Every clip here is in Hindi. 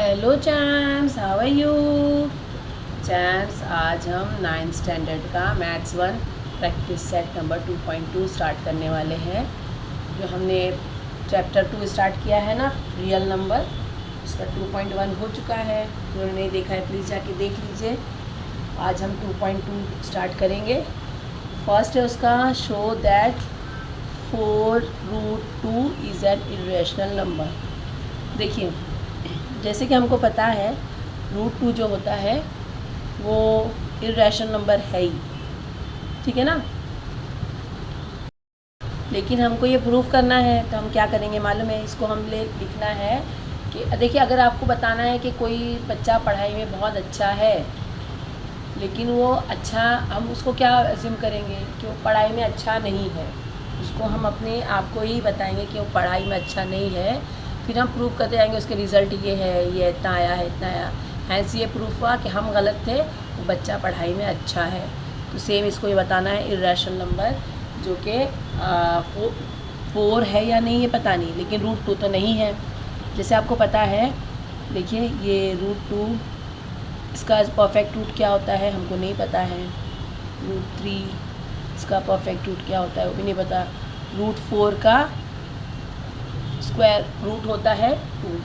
Hello champs, how are you champs. आज हम 9th स्टैंडर्ड का maths 1 practice set number 2.2 start करने वाले हैं। जो हमने चैप्टर 2 स्टार्ट किया है ना, रियल नंबर, उसका 2.1 हो चुका है। जो नहीं देखा है प्लीज़ जाके देख लीजिए। आज हम 2.2 स्टार्ट करेंगे। फर्स्ट है उसका, show that 4√2 is an irrational number. देखिए, जैसे कि हमको पता है √2 जो होता है वो इरेशनल नंबर है ही, ठीक है ना। लेकिन हमको ये प्रूव करना है तो हम क्या करेंगे मालूम है, इसको हम लिखना है कि देखिए, अगर आपको बताना है कि कोई बच्चा पढ़ाई में बहुत अच्छा है लेकिन वो अच्छा, हम उसको क्या अज्यूम करेंगे कि वो पढ़ाई में अच्छा नहीं है। उसको हम अपने आप को ही बताएंगे कि वो पढ़ाई में अच्छा नहीं है, फिर हम प्रूफ करते जाएंगे उसके रिज़ल्ट ये है, ये इतना आया है, इतना आया। हैंस ये प्रूफ हुआ कि हम गलत थे, वो बच्चा पढ़ाई में अच्छा है। तो सेम इसको ये बताना है इरेशनल नंबर जो कि 4 है या नहीं ये पता नहीं, लेकिन √2 तो नहीं है। जैसे आपको पता है, देखिए ये √2, इसका परफेक्ट रूट क्या होता है हमको नहीं पता है। √3 इसका परफेक्ट रूट क्या होता है वो भी नहीं पता। √4 का स्क्वायर रूट होता है 2,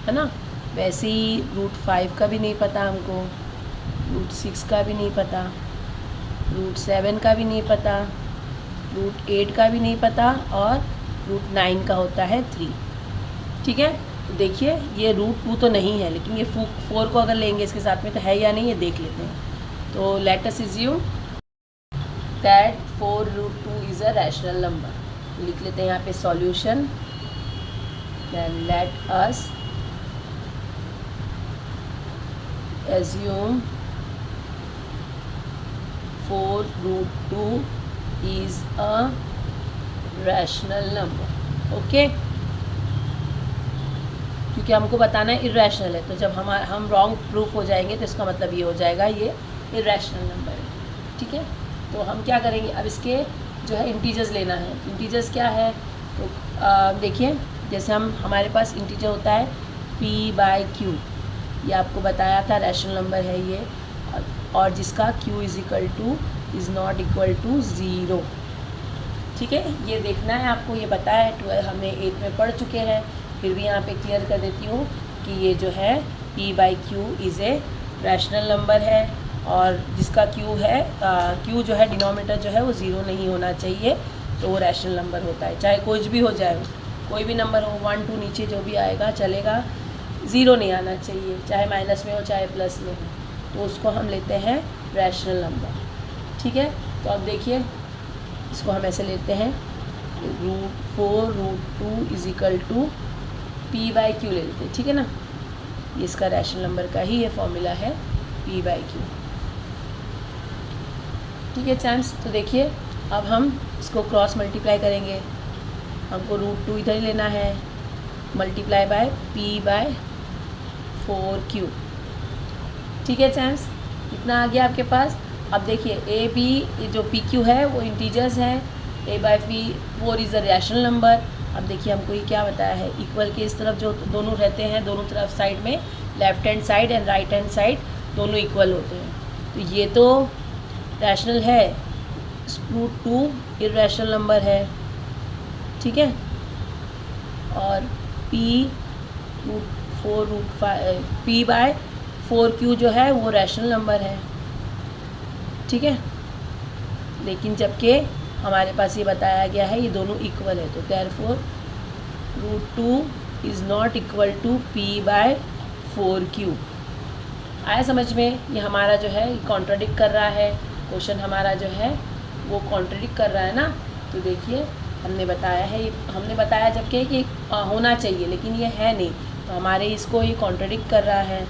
है ना। वैसे ही √5 का भी नहीं पता हमको, √6 का भी नहीं पता, √7 का भी नहीं पता, √8 का भी नहीं पता, और √9 का होता है 3, ठीक है। तो देखिए ये √2 तो नहीं है, लेकिन ये 4 को अगर लेंगे इसके साथ में तो है या नहीं ये देख लेते हैं। तो let us assume that 4√2 is a rational number. लिख लेते हैं यहाँ पे solution. Then let us assume 4√2 is a rational number. Okay? क्योंकि हमको बताना है इरेशनल है, तो जब हम रॉन्ग प्रूफ हो जाएंगे तो इसका मतलब ये हो जाएगा ये इरेशनल नंबर है, ठीक है। तो हम क्या करेंगे, अब इसके जो है इंटीजर्स लेना है। इंटीजर्स क्या है, तो देखिए, जैसे हमारे पास इंटीजर होता है p/q, ये आपको बताया था रैशनल नंबर है ये, और जिसका q is not equal to 0, ठीक है। ये देखना है आपको, ये पता है, 12 हमने 8 में पढ़ चुके हैं, फिर भी यहाँ पे क्लियर कर देती हूँ कि ये जो है p/q is a rational number है, और जिसका q है, q जो है डिनोमिनेटर जो है वो 0 नहीं होना चाहिए, तो वो रैशनल नंबर होता है। चाहे कुछ भी हो जाए, कोई भी नंबर हो, 1 2 नीचे जो भी आएगा चलेगा, 0 नहीं आना चाहिए, चाहे माइनस में हो चाहे प्लस में हो, तो उसको हम लेते हैं रैशनल नंबर, ठीक है। तो अब देखिए, इसको हम ऐसे लेते हैं, √4√2 इज़ इक्वल टू p/q ले लेते हैं, ठीक है ना। ये इसका रैशनल नंबर का ही ये फॉर्मूला है, p/q, ठीक है चैम्स। तो देखिए, अब हम इसको क्रॉस मल्टीप्लाई करेंगे। हमको √2 इधर ही लेना है, मल्टीप्लाई बाय p/4q, ठीक है चैम्स। इतना आ गया आपके पास। अब देखिए ए बी जो PQ है वो इंटीजर्स हैं, a/4 is a rational number. अब देखिए हमको ये क्या बताया है, इक्वल के इस तरफ जो दोनों रहते हैं, दोनों तरफ साइड में, left hand side and right hand side दोनों इक्वल होते हैं, तो ये तो रैशनल है, √2 इरेशनल नंबर है, ठीक है। और p/4q जो है वो रैशनल नंबर है, ठीक है। लेकिन जबकि हमारे पास ये बताया गया है ये दोनों इक्वल है, तो therefore √2 is not equal to p/4q। आया समझ में? ये हमारा जो है कॉन्ट्राडिक्ट कर रहा है, क्वेश्चन हमारा जो है वो कॉन्ट्राडिक्ट कर रहा है ना। तो देखिए, हमने बताया है, हमने बताया जबकि कि होना चाहिए लेकिन ये है नहीं, तो हमारे इसको ये कॉन्ट्राडिक्ट कर रहा है।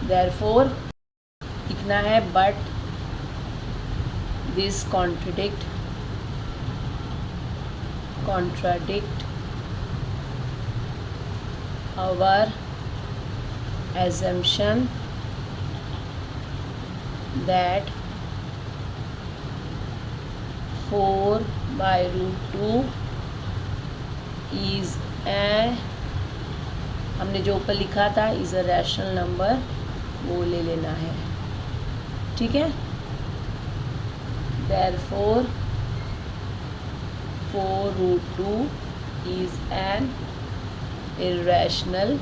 देयरफॉर लिखना है, but this contradict our assumption that 4/√2 is a हमने जो ऊपर लिखा था इज़ अ रैशनल नंबर वो ले लेना है, ठीक है। Therefore 4√2 is an irrational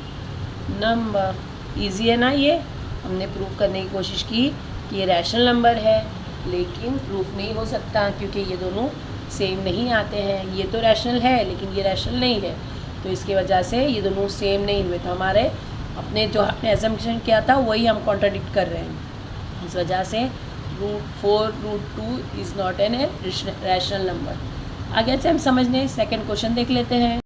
number. Easy है ना, ये हमने प्रूफ करने की कोशिश की कि ये रैशनल नंबर है, लेकिन प्रूफ नहीं हो सकता क्योंकि ये दोनों सेम नहीं आते हैं। ये तो रैशनल है लेकिन ये रैशनल नहीं है, तो इसके वजह से ये दोनों सेम नहीं हुए, तो हमारे अपने जो हमने एजम्पशन किया था वही हम कॉन्ट्राडिक्ट कर रहे हैं। इस वजह से √4√2 is not an rational number. आगे से हम समझने सेकंड क्वेश्चन देख लेते हैं।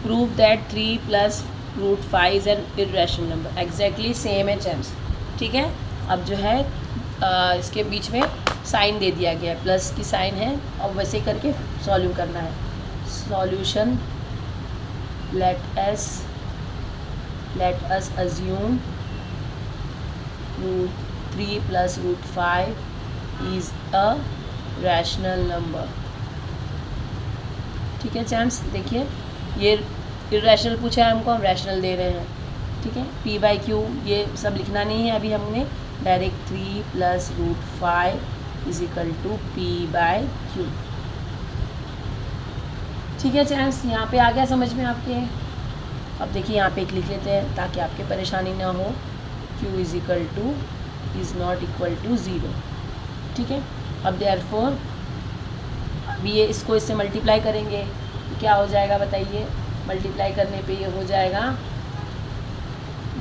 Prove that 3 + √5 is an irrational number. Exactly same है चैम्स, ठीक है। अब जो है इसके बीच में साइन दे दिया गया है, प्लस की साइन है, अब वैसे करके सॉल्व करना है। Solution let us assume √3 + √5 is a rational number, ठीक है चैम्स। देखिए ये इर्रेशनल पूछा है हमको, हम रैशनल दे रहे हैं, ठीक है। p/q ये सब लिखना नहीं है अभी, हमने डायरेक्ट 3 + √5 = p/q, ठीक है चैम्स। यहाँ पे आ गया समझ में आपके। अब देखिए यहाँ पे एक लिख लेते हैं ताकि आपके परेशानी ना हो। q is not equal to 0, ठीक है। अब देयरफॉर अब ये इसको इससे मल्टीप्लाई करेंगे तो क्या हो जाएगा बताइए। मल्टीप्लाई करने पे ये हो जाएगा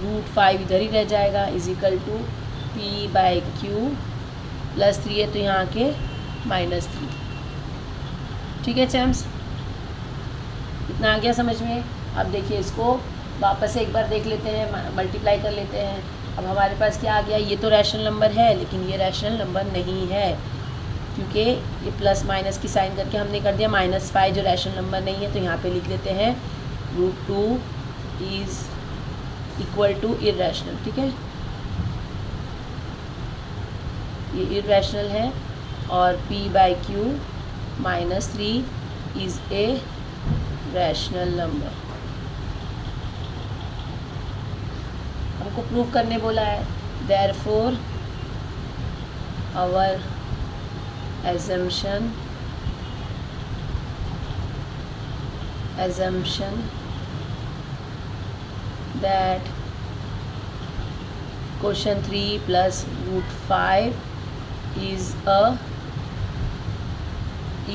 √5 इधर ही रह जाएगा = p/q +3 है तो यहाँ के -3, ठीक है चैम्स। इतना आ गया समझ में। अब देखिए इसको वापस से एक बार देख लेते हैं, मल्टीप्लाई कर लेते हैं। अब हमारे पास क्या आ गया, ये तो रैशनल नंबर है लेकिन ये रैशनल नंबर नहीं है क्योंकि ये प्लस माइनस की साइन करके हमने कर दिया -5 जो रैशनल नंबर नहीं है, तो यहाँ पे लिख लेते हैं √2 इज़ इक्वल टू इर्रेशनल, ठीक है। ये इर्रेशनल है और p/q -3 is a rational number. हमको प्रूफ करने बोला है। Therefore our assumption that question 3 + √5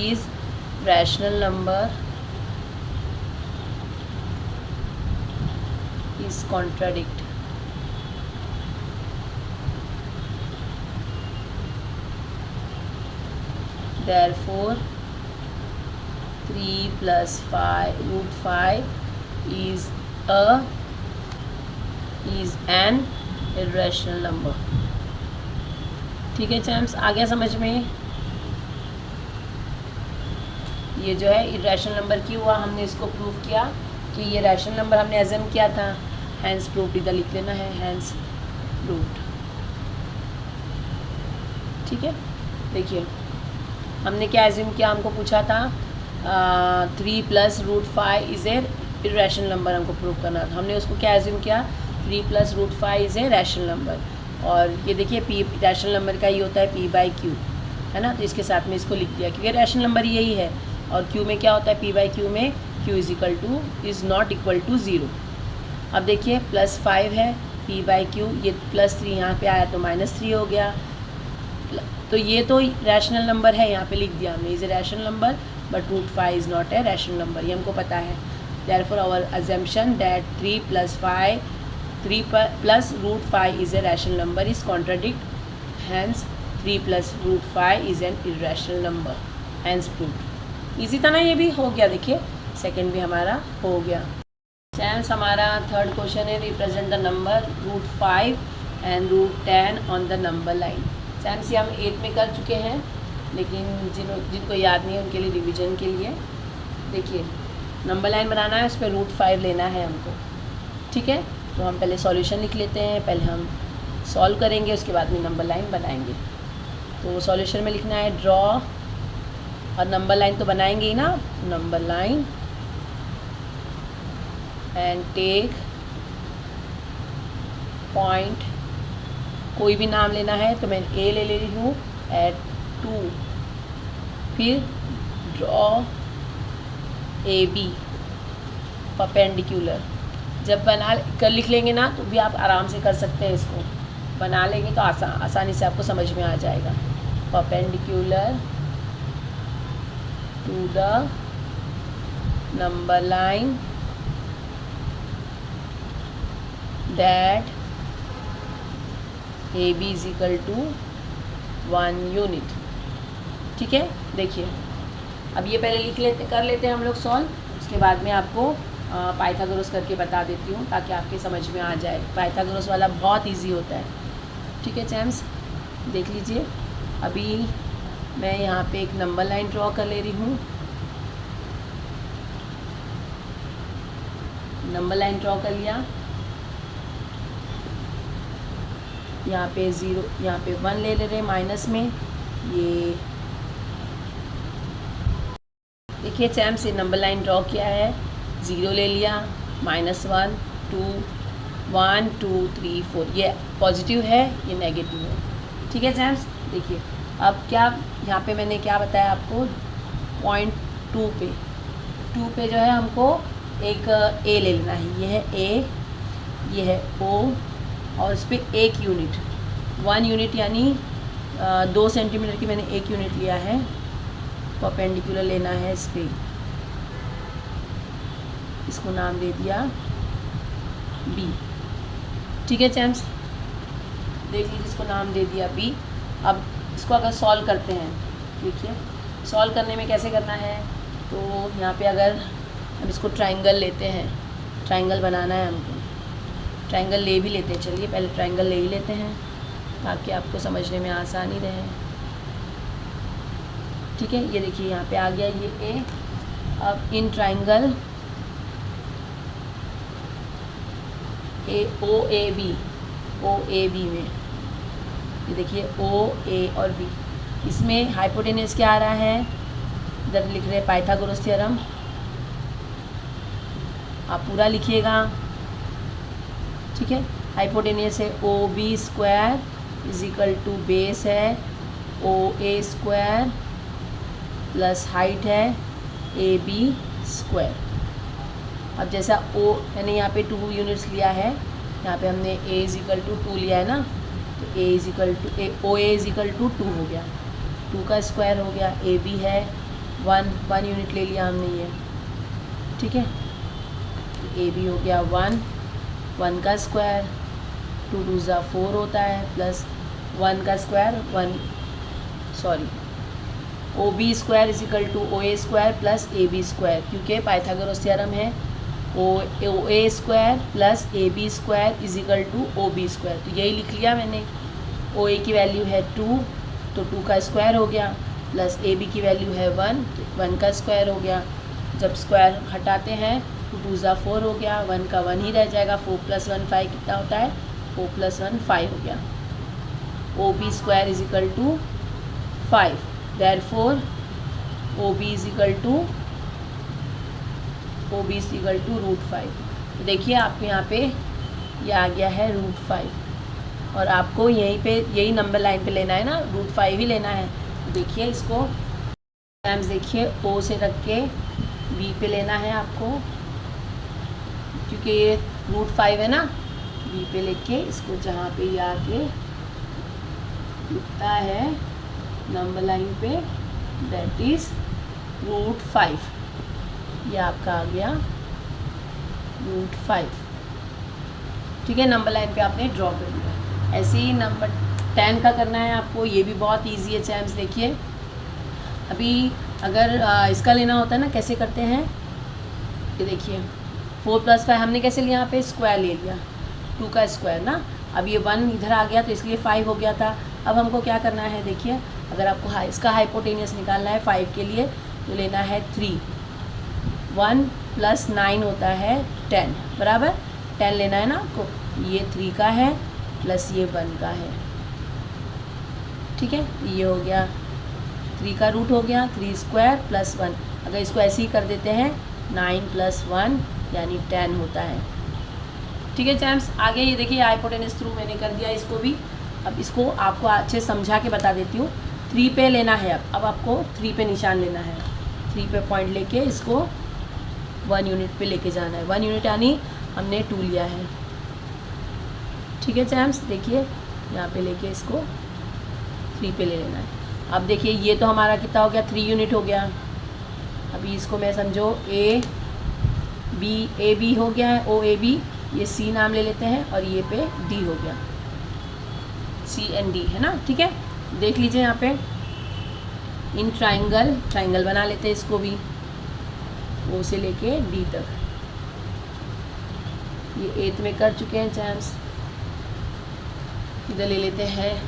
is rational number is contradict. Therefore 3 + √5 is an irrational number, ठीक है चैम्स। आ गया समझ में। ये जो है इर्रेशनल नंबर क्यों हुआ, हमने इसको प्रूव किया कि ये रैशनल नंबर हमने एज्यूम किया था, हैंस प्रूव्ड, इधर लिख लेना है हैंस प्रूव्ड, ठीक है। देखिए हमने क्या एज्यूम किया, हमको पूछा था 3 + √5 इज़ ए इर्रेशनल नंबर, हमको प्रूव करना था। हमने उसको क्या एज्यूम किया, 3 + √5 इज़ ए रैशनल नंबर। और ये देखिए p रैशनल नंबर का ही होता है p/q, है ना, तो इसके साथ में इसको लिख दिया क्योंकि रैशनल नंबर यही है। और q में क्या होता है, p/q में q is not equal to 0। अब देखिए +5 है p/q, ये +3 यहाँ पे आया तो -3 हो गया, तो ये तो रैशनल नंबर है, यहाँ पे लिख दिया हमने is a rational number but √5 is not a rational number, ये हमको पता है। Therefore our assumption that 3 + √5 is a rational number is contradict, hence 3 + √5 is an irrational number, hence proved. Easy था ना, ये भी हो गया। देखिए सेकंड भी हमारा हो गया। चैम्स हमारा थर्ड क्वेश्चन है, represent the number √5 and √10 on the number line. चैम्स ये हम 8 में कर चुके हैं, लेकिन जिनको याद नहीं है उनके लिए रिवीजन के लिए देखिए नंबर लाइन बनाना है, उस पर √5 लेना है हमको, ठीक है। तो हम पहले सॉल्यूशन लिख लेते हैं, पहले हम सॉल्व करेंगे उसके बाद में नंबर लाइन बनाएंगे। तो सॉल्यूशन में लिखना है ड्रॉ, और नंबर लाइन तो बनाएंगे ही ना, number line and take point, कोई भी नाम लेना है तो मैं ए ले रही हूँ एट 2, फिर ड्रॉ ए बी परपेंडिकुलर। जब बना कर लिख लेंगे ना तो भी आप आराम से कर सकते हैं, इसको बना लेंगे तो आसानी से आपको समझ में आ जाएगा। Perpendicular to the number line that a b is equal to 1 unit. ठीक है, देखिए अब ये पहले कर लेते हैं हम लोग सॉल्व, उसके बाद में आपको पाइथागोरस करके बता देती हूँ ताकि आपके समझ में आ जाए। पाइथागोरस वाला बहुत इजी होता है। ठीक है चैम्स, देख लीजिए अभी मैं यहाँ पे एक नंबर लाइन ड्रॉ कर ले रही हूँ। नंबर लाइन ड्रॉ कर लिया, यहाँ पे 0, यहाँ पे 1 ले रहे माइनस में। ये देखिए चैम्स, ये नंबर लाइन ड्रॉ किया है, 0 ले लिया, -1 2 1 2 3 4, ये पॉजिटिव है, ये नेगेटिव है। ठीक है चैम्स, देखिए अब क्या यहाँ पे मैंने क्या बताया आपको, पॉइंट 2 पे जो है हमको एक ए ले लेना है। ये है ए, ये है ओ, और इस पर 1 यूनिट, 1 यूनिट यानी 2 सेंटीमीटर की मैंने 1 यूनिट लिया है। परपेंडिकुलर लेना है इस पर, इसको नाम दे दिया बी। ठीक है चैम्स, देख लीजिए इसको नाम दे दिया बी। अब इसको अगर सॉल्व करते हैं, देखिए सॉल्व करने में कैसे करना है, तो यहाँ पे अगर हम इसको ट्रायंगल लेते हैं, ट्रायंगल बनाना है हमको, ट्रायंगल ले भी लेते हैं। चलिए पहले ट्रायंगल ले ही लेते हैं ताकि आपको समझने में आसानी रहे। ठीक है, ये देखिए यहाँ पे आ गया ये ए। अब in triangle O A B में, ये देखिए ओ ए और बी, इसमें हाइपोटेन्यूज क्या आ रहा है, इधर लिख रहे हैं पाइथागोरस थ्योरम। आप पूरा लिखिएगा। ठीक है, हाइपोटेन्यूज है O B square is equal to base है O A square plus height है ए बी स्क्वायर। अब जैसा ओ मैंने यहाँ पे 2 यूनिट्स लिया है, यहाँ पे हमने ए इज इक्वल टू 2 लिया है ना, तो a is equal to O A is equal to 2 हो गया, 2 का स्क्वायर हो गया। ए बी है 1 यूनिट ले लिया हमने ये। ठीक है, ए बी हो गया 1 का स्क्वायर, 2 2 ज़ा 4 होता है, प्लस 1 का square O B square is equal to O A square plus A B square, क्योंकि पाइथागोरस थ्योरम है O A square plus A B square is equal to O B square. तो यही लिख लिया मैंने। ओ ए की वैल्यू है 2, तो 2 का स्क्वायर हो गया, प्लस ए बी की वैल्यू है 1, तो 1 का स्क्वायर हो गया। जब स्क्वायर हटाते हैं तो 2 ज़ा 4 हो गया, 1 का 1 ही रह जाएगा। 4 + 1 5 कितना होता है, 4 + 1 5 हो गया। O B square is equal to 5, therefore O B is equal to √5। तो देखिए आपके यहाँ पे ये आ गया है √5, और आपको यही नंबर लाइन पे लेना है ना, √5 ही लेना है। तो देखिए इसको टाइम्स, देखिए ओ से रख के बी पे लेना है आपको, क्योंकि ये √5 है ना, बी पे लेके इसको जहाँ पे ये आके लिखता है नंबर लाइन पे, दैट इज़ √5। ये आपका आ गया √5। ठीक है, नंबर लाइन पे आपने ड्रॉ कर दिया। ऐसे ही नंबर 10 का करना है आपको, ये भी बहुत इजी है चैम्स। देखिए अभी अगर इसका लेना होता है ना, कैसे करते हैं, ये देखिए 4 + 5 हमने कैसे लिया, यहाँ पे स्क्वायर ले लिया, 2 का स्क्वायर ना। अब ये 1 इधर आ गया तो इसलिए 5 हो गया था। अब हमको क्या करना है, देखिए अगर आपको इसका हाइपोटेनियस निकालना है 5 के लिए, तो लेना है 3, 1 + 9 होता है 10, बराबर 10 लेना है ना आपको। ये 3 का है प्लस ये 1 का है। ठीक है, ये हो गया 3 का रूट हो गया, 3 स्क्वायर + 1। अगर इसको ऐसे ही कर देते हैं 9 + 1 यानी 10 होता है। ठीक है चैम्प्स, आगे ये देखिए हाइपोटेनस थ्रू मैंने कर दिया इसको भी। अब इसको आपको अच्छे समझा के बता देती हूँ। 3 पे लेना है, अब आपको 3 पे निशान लेना है। 3 पे पॉइंट लेके इसको 1 यूनिट पे लेके जाना है। 1 यूनिट यानी हमने 2 लिया है। ठीक है चैम्प्स, देखिए यहाँ पे लेके इसको 3 पे ले लेना है। अब देखिए ये तो हमारा कितना हो गया, 3 यूनिट हो गया। अभी इसको मैं समझो ए बी हो गया है, OAB, ये C नाम ले लेते हैं और ये पे D हो गया, CND है ना। ठीक है, देख लीजिए यहाँ पे इन ट्राइंगल बना लेते हैं इसको भी, O से लेके D तक। ये 8th में कर चुके हैं चैम्प्स। इधर ले लेते हैं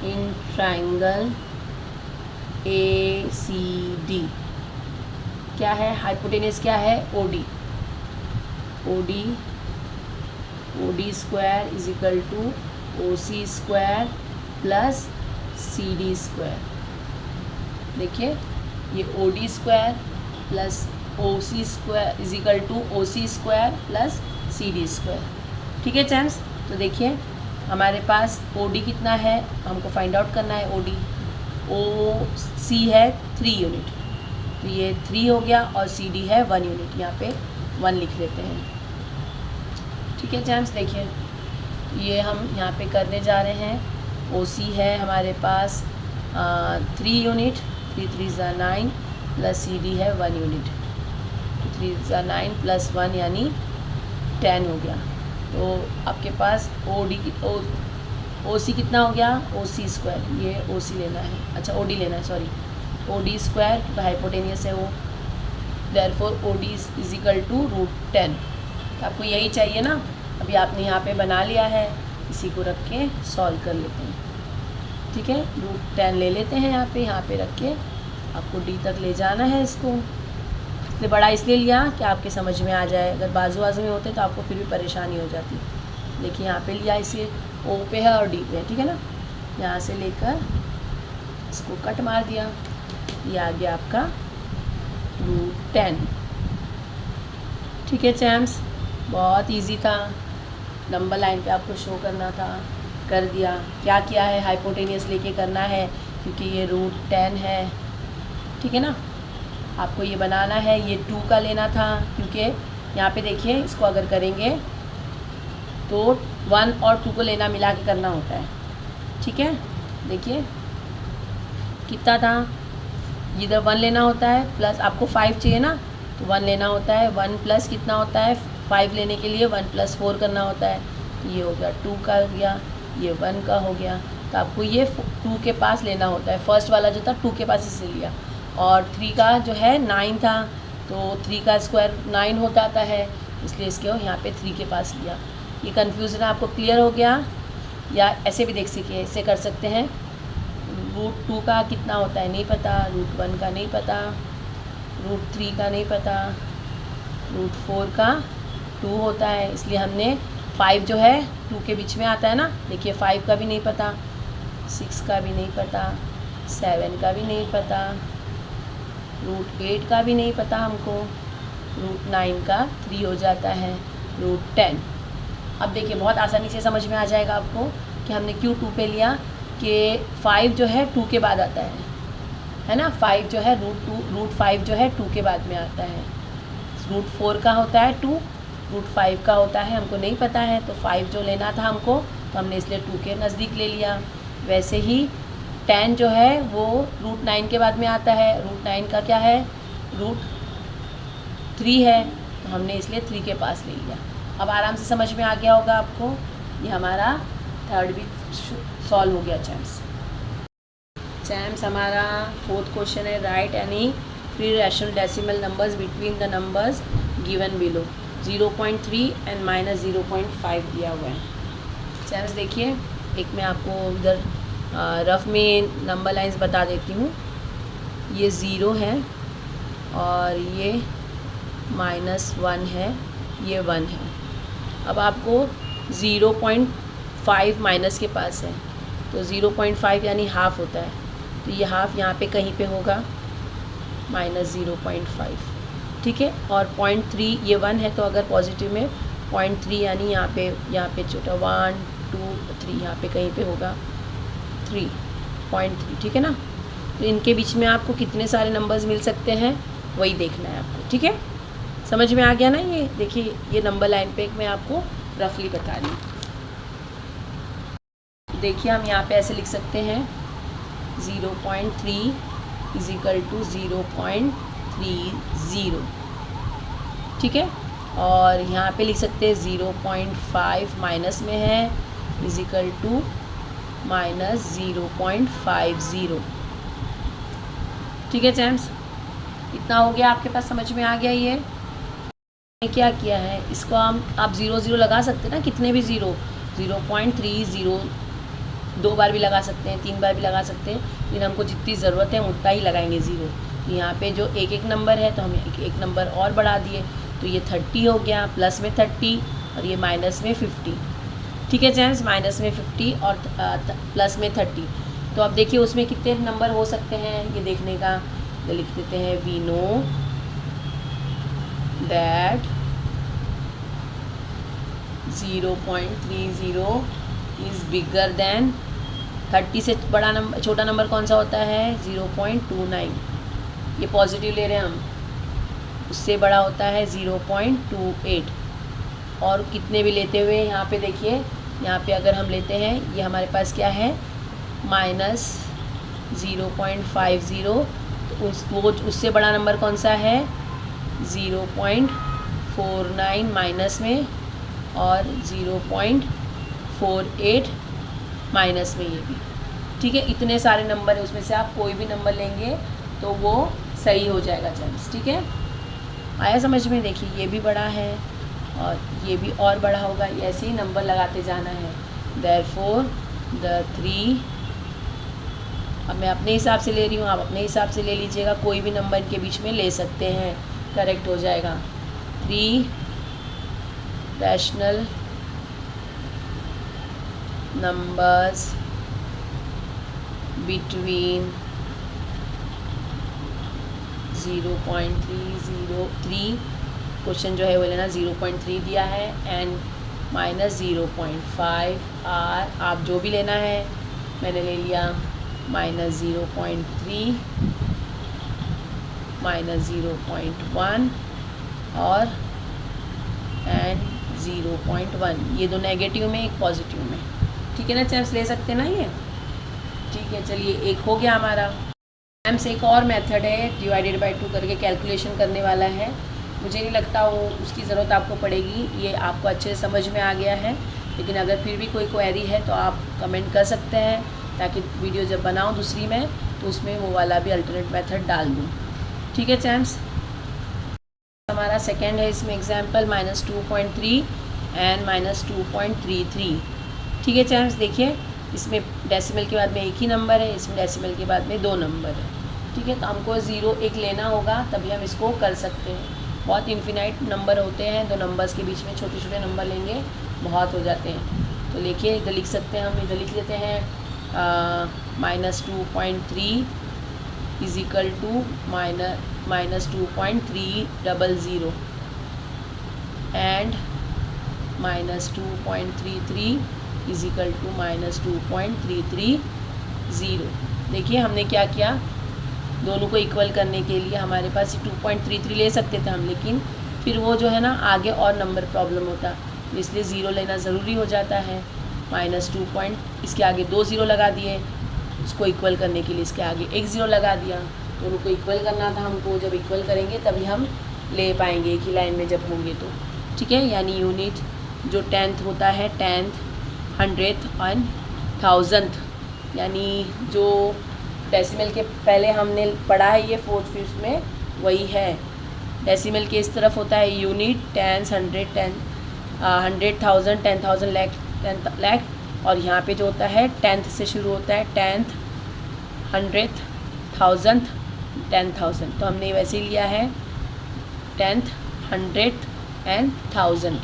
इन ट्राइंगल ACD, क्या है हाइपोटेनस, क्या है OD square is equal to OC square plus CD square. देखिए ये OD square plus OC square is equal to OC square plus CD square. ठीक है चैम्प्स, तो देखिए हमारे पास OD कितना है, हमको फाइंड आउट करना है। OC है 3 यूनिट, तो ये 3 हो गया, और CD है 1 यूनिट, यहाँ पे 1 लिख लेते हैं। ठीक है चैम्प्स, देखिए ये हम यहाँ पे करने जा रहे हैं। OC है हमारे पास 3 यूनिट, 3 3 9 प्लस CD है 1 यूनिट, 3 9 प्लस 1 यानी 10 हो गया। तो आपके पास OC कितना हो गया, OC स्क्वायर, ये OC लेना है, अच्छा OD लेना है, सॉरी OD स्क्वायर, हाइपोटेनियस है वो, therefore OD is equal to √10। तो आपको यही चाहिए ना, अभी आपने यहाँ पे बना लिया है, इसी को रख के सॉल्व कर लेते हैं। ठीक है, √10 ले लेते हैं यहाँ पे रख के, आपको D तक ले जाना है इसको। इसलिए बड़ा इसलिए लिया कि आपके समझ में आ जाए, अगर बाजू में होते तो आपको फिर भी परेशानी हो जाती। देखिए यहाँ पे लिया, इसे O पे है और D पे है, ठीक है ना। यहाँ से लेकर इसको कट मार दिया, ये आ गया आपका √10। ठीक है चैम्प्स, बहुत इजी था, नंबर लाइन पे आपको शो करना था, कर दिया। क्या किया है, हाइपोटेनियस लेके करना है क्योंकि ये √10 है। ठीक है ना, आपको ये बनाना है, ये 2 का लेना था क्योंकि यहाँ पे देखिए इसको अगर करेंगे तो 1 और 2 को लेना मिला के करना होता है। ठीक है, देखिए कितना था, इधर 1 लेना होता है, प्लस आपको 5 चाहिए ना, तो 1 लेना होता है, 1 प्लस कितना होता है 5 लेने के लिए 1 + 4 करना होता है। ये हो गया 2 का हो गया, ये 1 का हो गया, तो आपको ये 2 के पास लेना होता है। फर्स्ट वाला जो था 2 के पास इसे लिया, और 3 का जो है 9 था, तो 3 का स्क्वायर 9 होता आता है, इसलिए इसके यहाँ पे 3 के पास लिया। ये कन्फ्यूज़न आपको क्लियर हो गया, या ऐसे भी देख सकिए, ऐसे कर सकते हैं। √2 का कितना होता है नहीं पता, √1 का नहीं पता, √3 का नहीं पता, √4 का 2 होता है, इसलिए हमने 5 जो है 2 के बीच में आता है ना, देखिए 5 का भी नहीं पता, 6 का भी नहीं पता, 7 का भी नहीं पता, √8 का भी नहीं पता हमको, √9 का 3 हो जाता है, √10। अब देखिए बहुत आसानी से समझ में आ जाएगा आपको कि हमने क्यों 2 पे लिया, कि 5 जो है 2 के बाद आता है ना, 5 जो है √5 जो है 2 के बाद में आता है, √4 का होता है 2, √5 का होता है हमको नहीं पता है, तो 5 जो लेना था हमको, तो हमने इसलिए 2 के नज़दीक ले लिया। वैसे ही 10 जो है वो √9 के बाद में आता है, √9 का क्या है √3 है, तो हमने इसलिए 3 के पास ले लिया। अब आराम से समझ में आ गया होगा आपको, ये हमारा थर्ड भी सॉल्व हो गया चैम्प्स। हमारा 4th क्वेश्चन है, right any 3 rational decimal numbers between the numbers given below. 0.3 and -0.5 दिया हुआ है चैम्प्स। देखिए एक मैं आपको इधर रफ में नंबर लाइंस बता देती हूँ। ये 0 है और ये -1 है, ये 1 है। अब आपको 0.5 माइनस के पास है, तो 0.5 यानी हाफ होता है, तो ये हाफ यहाँ पे कहीं पे होगा, -0.5। ठीक है। और 0.3 ये 1 है, तो अगर पॉजिटिव में 0.3 यानी यहाँ पे छोटा 1 2 3 यहाँ पे कहीं पे होगा 3.3, ठीक है ना। तो इनके बीच में आपको कितने सारे नंबर्स मिल सकते हैं वही देखना है आपको, ठीक है। समझ में आ गया ना। ये देखिए, ये नंबर लाइन पे मैं आपको रफली बता रही हूँ। देखिए हम यहाँ पे ऐसे लिख सकते हैं 0.3 इज इक्वल टू 0.30, ठीक है। और यहाँ पे लिख सकते हैं 0.5 माइनस में है इज इक्वल टू -0.50, ठीक है चैम्स। इतना हो गया आपके पास, समझ में आ गया। ये क्या किया है, इसको आप 0 लगा सकते हैं ना, कितने भी 0.30 2 बार भी लगा सकते हैं, 3 बार भी लगा सकते हैं, लेकिन हमको जितनी ज़रूरत है उतना ही लगाएंगे 0। तो यहाँ पे जो एक नंबर है तो हम एक नंबर और बढ़ा दिए, तो ये 30 हो गया, प्लस में 30 और ये माइनस में 50, ठीक है जेंट्स। माइनस में 50 और प्लस में 30। तो अब देखिए उसमें कितने नंबर हो सकते हैं ये देखने का, तो लिख देते हैं we know that 0.30 is bigger than 30 से बड़ा नंबर, छोटा नंबर कौन सा होता है 0.29, ये पॉजिटिव ले रहे हैं हम। उससे बड़ा होता है 0.28। और कितने भी लेते हुए यहाँ पे देखिए, यहाँ पे अगर हम लेते हैं ये हमारे पास क्या है -0.50, तो उससे बड़ा नंबर कौन सा है 0.49 माइनस में और 0.48 माइनस में, ये भी ठीक है। इतने सारे नंबर है, उसमें से आप कोई भी नंबर लेंगे तो वो सही हो जाएगा जेंट्स, ठीक है। आया समझ में। देखिए ये भी बड़ा है और ये भी और बड़ा होगा, ऐसे ही नंबर लगाते जाना है। देयरफॉर द 3, अब मैं अपने हिसाब से ले रही हूँ, आप अपने हिसाब से ले लीजिएगा, कोई भी नंबर के बीच में ले सकते हैं, करेक्ट हो जाएगा। 3 रैशनल numbers between 0.303, क्वेश्चन जो है वो लेना 0.3 दिया है एंड -0.5 आर, आप जो भी लेना है, मैंने ले लिया -0.3 -0.1 और एंड 0.1, ये दो नेगेटिव में एक पॉजिटिव में, ठीक है ना चैम्स, ले सकते हैं ना ये, ठीक है। चलिए एक हो गया हमारा। चैम्स एक और मेथड है डिवाइडेड बाय 2 करके कैलकुलेशन करने वाला है, मुझे नहीं लगता वो उसकी ज़रूरत आपको पड़ेगी, ये आपको अच्छे से समझ में आ गया है। लेकिन अगर फिर भी कोई क्वेरी है तो आप कमेंट कर सकते हैं, ताकि वीडियो जब बनाऊँ दूसरी में तो उसमें वो वाला भी अल्टरनेट मेथड डाल दूँ, ठीक है चैम्स। हमारा सेकेंड है इसमें एग्जाम्पल -2.3 एंड -2.33, ठीक है चैम्स। देखिए इसमें डेसिमल के बाद में एक ही नंबर है, इसमें डेसिमल के बाद में 2 नंबर है, ठीक है। तो हमको 0 एक लेना होगा तभी हम इसको कर सकते हैं। बहुत इन्फिनाइट नंबर होते हैं, 2 नंबर्स के बीच में छोटे छोटे नंबर लेंगे बहुत हो जाते हैं। तो लिखिए, इधर लिख सकते हैं, हम इधर लिख देते हैं -2.3 is equal to -2.300 and -2.33 is equal to -2.330। देखिए हमने क्या किया, दोनों को इक्वल करने के लिए हमारे पास 2.33 ले सकते थे हम, लेकिन फिर वो जो है ना आगे और नंबर प्रॉब्लम होता, इसलिए 0 लेना ज़रूरी हो जाता है। -2 इसके आगे 2 0 लगा दिए, उसको इक्वल करने के लिए इसके आगे 1 0 लगा दिया, दोनों को इक्वल करना था हमको। जब इक्वल करेंगे तभी हम ले पाएंगे एक ही लाइन में जब होंगे तो, ठीक है। यानी यूनिट जो 10th होता है, 10th 100th एंड 1000th, यानी जो डेसिमल के पहले हमने पढ़ा है ये 4th 5th में वही है। डेसिमल के इस तरफ होता है यूनिट 10 100 10 100,000 10,000 लाख 10 लाख, और यहाँ पे जो होता है 10th से शुरू होता है, 10th 100th 1000th 10,000। तो हमने वैसे ही लिया है 10th 100th एंड 1000,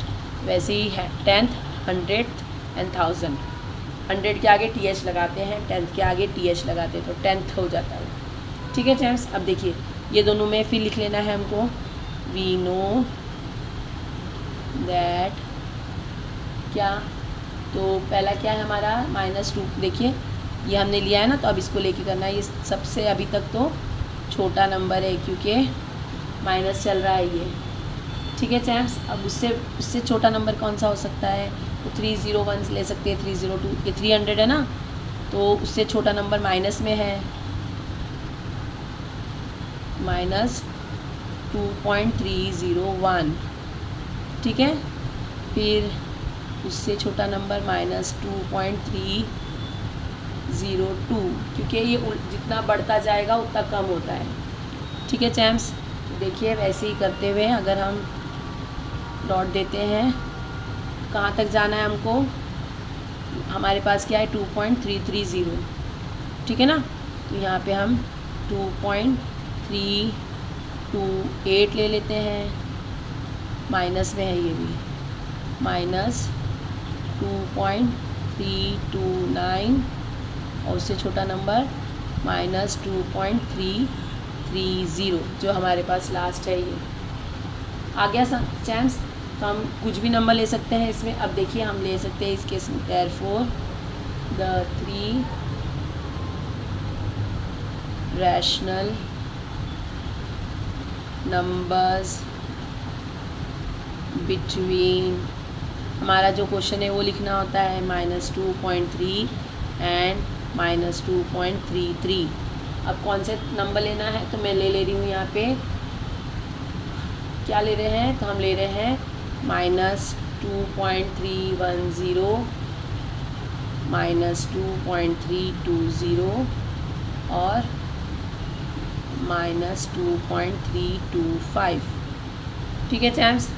वैसे ही है 10th 100th एंड 1000। 100 के आगे TH लगाते हैं, 10th के आगे TH लगाते हैं, तो 10th हो जाता है, ठीक है जेंट्स। अब देखिए ये दोनों में फिर लिख लेना है हमको वी नो दैट, क्या, तो पहला क्या है हमारा -2, देखिए ये हमने लिया है ना, तो अब इसको लेके करना है। ये सबसे अभी तक तो छोटा नंबर है क्योंकि माइनस चल रहा है ये, ठीक है चैम्प्स। अब उससे छोटा नंबर कौन सा हो सकता है, तो 301 ले सकते हैं, 302, ये 300 है ना, तो उससे छोटा नंबर माइनस में है, -2.301, ठीक है। फिर उससे छोटा नंबर -2.302, क्योंकि ये जितना बढ़ता जाएगा उतना कम होता है, ठीक है चैम्प्स। देखिए वैसे ही करते हुए अगर हम डॉट देते हैं, कहाँ तक जाना है हमको, हमारे पास क्या है 2.330, ठीक है ना, तो यहाँ पे हम 2.328 ले लेते हैं, माइनस में है ये भी, -2.329 और उससे छोटा नंबर -2.330, जो हमारे पास लास्ट है ये आ गया चैम्प्स। तो हम कुछ भी नंबर ले सकते हैं इसमें। अब देखिए हम ले सकते हैं इसके therefore the 3 rational numbers between, हमारा जो क्वेश्चन है वो लिखना होता है -2.3 एंड -2.33। अब कौन से नंबर लेना है, तो मैं ले रही हूँ यहाँ पे, क्या ले रहे हैं, तो हम ले रहे हैं -2.310, -2.320 और -2.325, ठीक है चैम्प्स।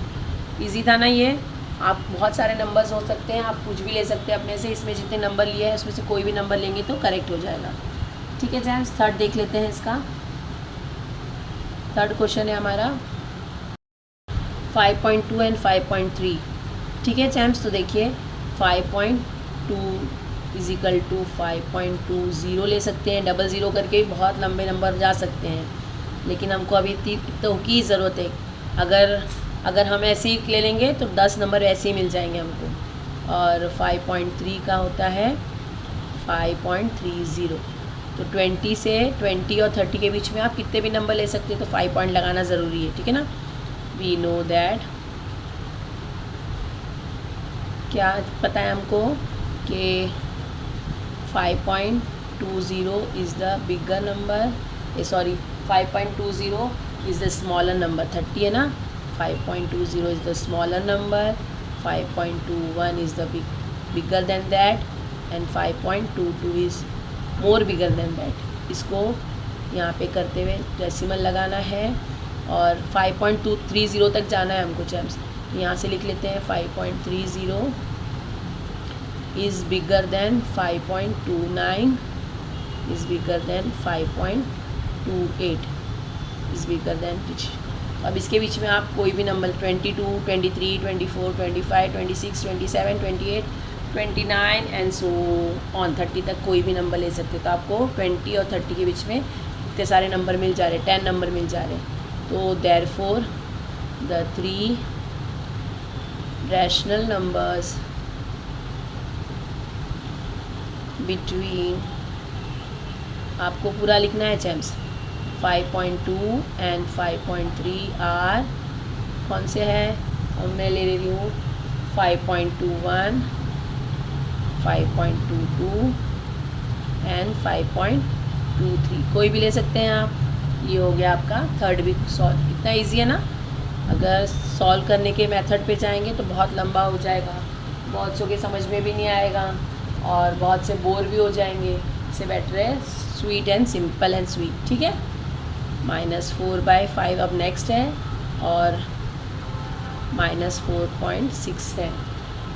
इजी था ना ये। आप बहुत सारे नंबर्स हो सकते हैं, आप कुछ भी ले सकते हैं अपने से, इसमें जितने नंबर लिए हैं उसमें से कोई भी नंबर लेंगे तो करेक्ट हो जाएगा, ठीक है चैम्प्स। थर्ड देख लेते हैं इसका। थर्ड क्वेश्चन है हमारा 5.2 एंड 5.3, ठीक है चैम्प्स। तो देखिए 5.2 इजिकल टू 5.20 ले सकते हैं, 00 करके भी बहुत लंबे नंबर जा सकते हैं, लेकिन हमको अभी तो की ज़रूरत है। अगर हम ऐसे ही ले लेंगे तो 10 नंबर ऐसे ही मिल जाएंगे हमको। और 5.3 का होता है 5.30, तो 20 से 20 और 30 के बीच में आप कितने भी नंबर ले सकते हैं, तो 5 पॉइंट लगाना ज़रूरी है, ठीक है ना। वी नो दैट, क्या पता है हमको कि 5.20 is the bigger number, 5.20 is the smaller number, 30 है ना, 5.20 is the smaller number, 5.21 is the bigger than that and 5.22 is more bigger than that. इसको यहाँ पे करते हुए डेसिमल लगाना है और 5.230 तक जाना है हमको चैम्प्स। यहाँ से लिख लेते हैं 5.30 is bigger then 5.29 is bigger then 5.28 is bigger then कुछ। अब इसके बीच में आप कोई भी नंबर 22, 23, 24, 25, 26, 27, 28, 29 एंड सो ऑन 30 तक कोई भी नंबर ले सकते। तो आपको 20 और 30 के बीच में इतने सारे नंबर मिल जा रहे, 10 नंबर मिल जा रहे। तो therefore the 3 rational numbers between, आपको पूरा लिखना है चैम्प्स, 5.2 एंड 5.3 आर कौन से हैं, और मैं ले रही हूँ 5.21, 5.22 एंड 5.23, कोई भी ले सकते हैं आप। ये हो गया आपका थर्ड भी सॉल्व। इतना इजी है ना। अगर सॉल्व करने के मेथड पे जाएंगे तो बहुत लंबा हो जाएगा, बहुत सौ के समझ में भी नहीं आएगा और बहुत से बोर भी हो जाएंगे। इससे बेटर है sweet and simple and sweet, ठीक है। -4/5 अब नेक्स्ट है और -4.6 है,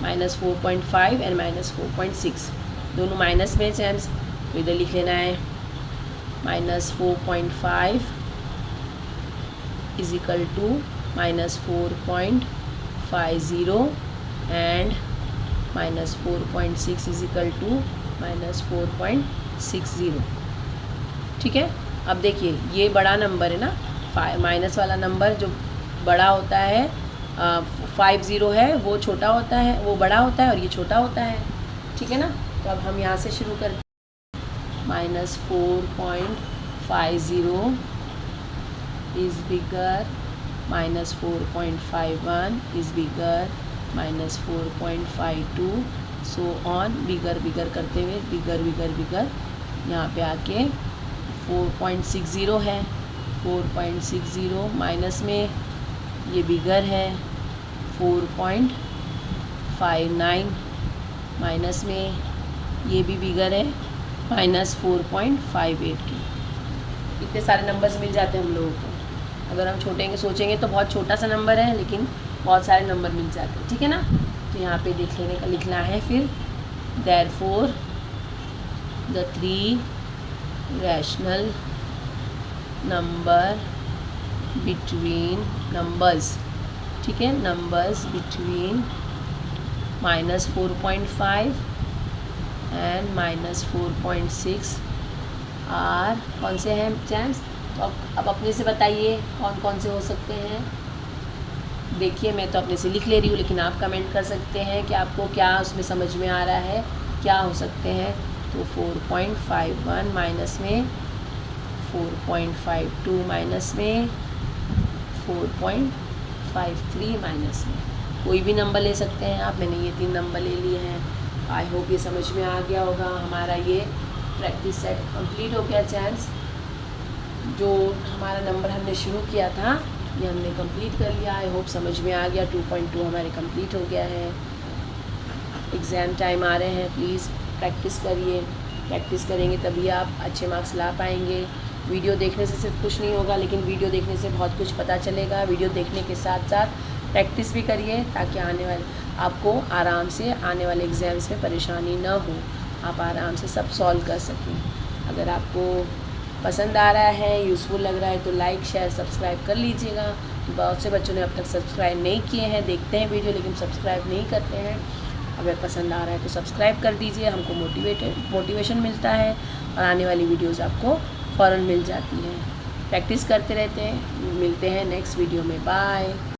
-4.5 एंड -4.6 दोनों माइनस में चैम्प्स, तो इधर लिख लेना है -4.5 is equal to -4.50 and -4.6 is equal to -4.60, ठीक है। अब देखिए ये बड़ा नंबर है ना, माइनस वाला नंबर जो बड़ा होता है, 50 है वो छोटा होता है, वो बड़ा होता है और ये छोटा होता है, ठीक है ना। तो अब हम यहाँ से शुरू करते हैं। -4.50 is bigger, -4.51 is bigger, -4.52 so on, bigger bigger करते हुए बिगर बिगर बिगर यहाँ पे आके 4.60 है, 4.60 माइनस में ये बिगर है 4.59, माइनस में ये भी बिगर है -4.58 की। इतने सारे नंबर्स मिल जाते हैं हम लोगों को। अगर हम छोटे सोचेंगे तो बहुत छोटा सा नंबर है, लेकिन बहुत सारे नंबर मिल जाते हैं, ठीक है ना। तो यहाँ पे देख लेने का लिखना है फिर, therefore the 3 rational number between numbers, ठीक है, नंबर्स बिटवीन -4.5 एंड -4.6 आर, कौन से हैं जेम्स। तो अब अपने से बताइए कौन कौन से हो सकते हैं। देखिए मैं तो अपने से लिख ले रही हूँ, लेकिन आप कमेंट कर सकते हैं कि आपको क्या उसमें समझ में आ रहा है, क्या हो सकते हैं। तो 4.51 माइनस में 4.52 माइनस में 4.53 माइनस में, कोई भी नंबर ले सकते हैं आप। मैंने ये 3 नंबर ले लिए हैं। आई होप ये समझ में आ गया होगा। हमारा ये प्रैक्टिस सेट कंप्लीट हो गया। चांस जो हमारा नंबर हमने शुरू किया था ये हमने कंप्लीट कर लिया। आई होप समझ में आ गया। 2.2 हमारे कंप्लीट हो गया है। एग्ज़ाम टाइम आ रहे हैं, प्लीज़ प्रैक्टिस करिए। प्रैक्टिस करेंगे तभी आप अच्छे मार्क्स ला पाएंगे। वीडियो देखने से सिर्फ कुछ नहीं होगा, लेकिन वीडियो देखने से बहुत कुछ पता चलेगा। वीडियो देखने के साथ साथ प्रैक्टिस भी करिए, ताकि आने वाले आपको आराम से आने वाले एग्ज़ाम्स में परेशानी ना हो, आप आराम से सब सॉल्व कर सकें। अगर आपको पसंद आ रहा है, यूज़फुल लग रहा है, तो लाइक शेयर सब्सक्राइब कर लीजिएगा। बहुत से बच्चों ने अब तक सब्सक्राइब नहीं किए हैं, देखते हैं वीडियो लेकिन सब्सक्राइब नहीं करते हैं। अगर पसंद आ रहा है तो सब्सक्राइब कर दीजिए, हमको मोटिवेशन मिलता है और आने वाली वीडियोज़ आपको फ़ौरन मिल जाती हैं। प्रैक्टिस करते रहते हैं। मिलते हैं नेक्स्ट वीडियो में। बाय।